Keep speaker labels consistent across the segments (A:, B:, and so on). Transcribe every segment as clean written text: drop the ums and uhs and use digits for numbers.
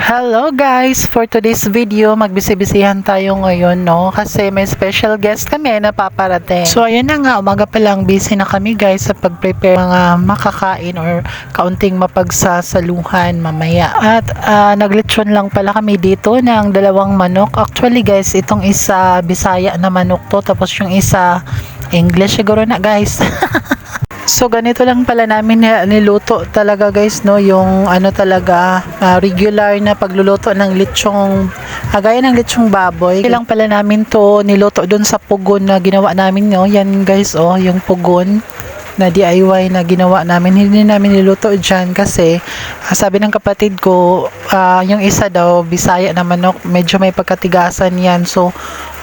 A: Hello guys! For today's video, magbisi-bisihan tayo ngayon, no? Kasi may special guest kami na paparating. So, ayun na nga, umaga pa lang, busy na kami guys sa pag-prepare mga makakain or kaunting mapagsasaluhan mamaya. At naglitsyon lang pala kami dito ng dalawang manok. Actually guys, itong isa Bisaya na manok to, tapos yung isa English siguro na guys. So ganito lang pala namin niluto talaga guys, no, yung ano talaga regular na pagluluto ng lechong gaya ng lechong baboy. Lang pala namin to niluto doon sa pugon na ginawa namin, no. Yan guys, oh, yung pugon na DIY na ginawa namin. Hindi namin niluto dyan kasi sabi ng kapatid ko, yung isa daw Bisaya na manok, medyo may pagkatigasan yan. So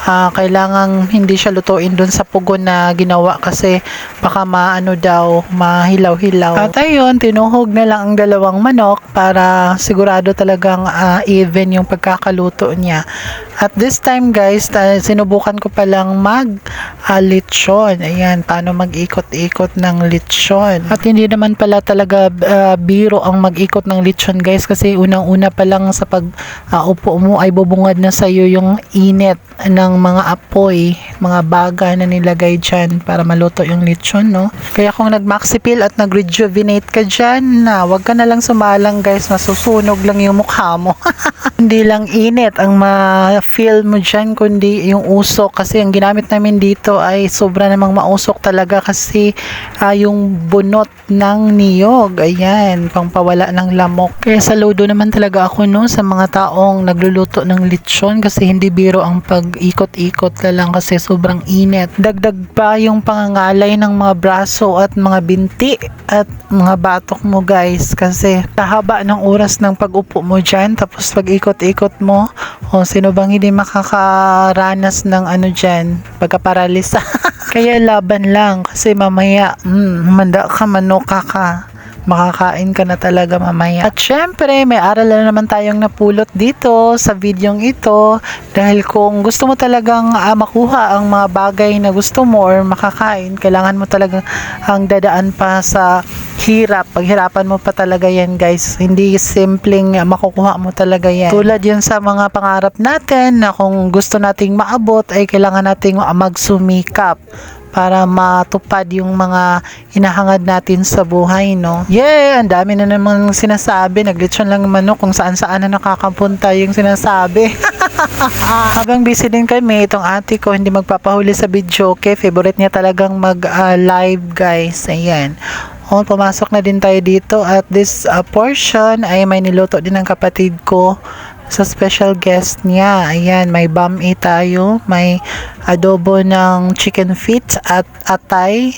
A: kailangang hindi siya lutuin dun sa pugon na ginawa kasi baka maano daw, mahilaw-hilaw. At ayun, tinuhog na lang ang dalawang manok para sigurado talagang even yung pagkakaluto niya. At this time guys, sinubukan ko palang lechon. Ayan, paano mag-ikot-ikot ng lechon. At hindi naman pala talaga biro ang mag-ikot ng lechon guys, kasi unang-una pa lang sa pag-upo mo ay bubungad na sa'yo yung init ng mga apoy, mga baga na nilagay dyan para maluto yung lechon, no? Kaya kung nag-maxipil at nag-rejuvenate ka dyan, wag ka na lang sumalang guys, masusunog lang yung mukha mo. Hindi lang init ang ma-feel mo dyan, kundi yung usok, kasi ang ginamit namin dito ay sobra namang mausok talaga kasi yung bunot ng niyog, ayan, pangpawala ng lamok. Kaya saludo naman talaga ako, no, sa mga taong nagluluto ng lechon kasi hindi biro ang pag-ikot-ikot na lang kasi sobrang init. Dagdag pa yung pangangalay ng mga braso at mga binti at mga batok mo guys, kasi kahaba ng oras ng pag-upo mo dyan, tapos pag-ikot-ikot mo, sino bang hindi makakaranas ng ano dyan, pagkaparalisa. Kaya laban lang kasi mamaya manda ka, manok ka, makakain ka na talaga mamaya. At syempre, may aral na naman tayong napulot dito sa videong ito, dahil kung gusto mo talagang makuha ang mga bagay na gusto mo or makakain, kailangan mo talagang ang dadaan pa sa hirap. Paghirapan mo pa talaga yan guys, hindi simpleng makukuha mo talaga yan. Tulad yan sa mga pangarap natin na kung gusto nating maabot ay kailangan nating magsumikap para matupad yung mga hinahangad natin sa buhay, no? Yeah, ang dami na namang sinasabi. Naglechon lang manok kung saan-saan na nakakapunta yung sinasabi. Habang busy din kami, itong ate ko hindi magpapahuli sa video. Okay, favorite niya talagang mag-live guys. Ayan. Pumasok na din tayo dito at this portion ay may niluto din ng kapatid ko sa special guest niya. Ayan, may bami tayo, may adobo ng chicken feet at atay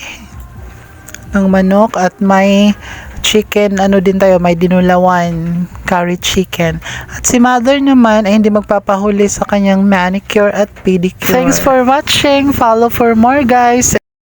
A: ng manok, at may chicken, din tayo, may dinulawan, curry chicken. At si mother naman ay hindi magpapahuli sa kanyang manicure at pedicure. Thanks for watching. Follow for more guys.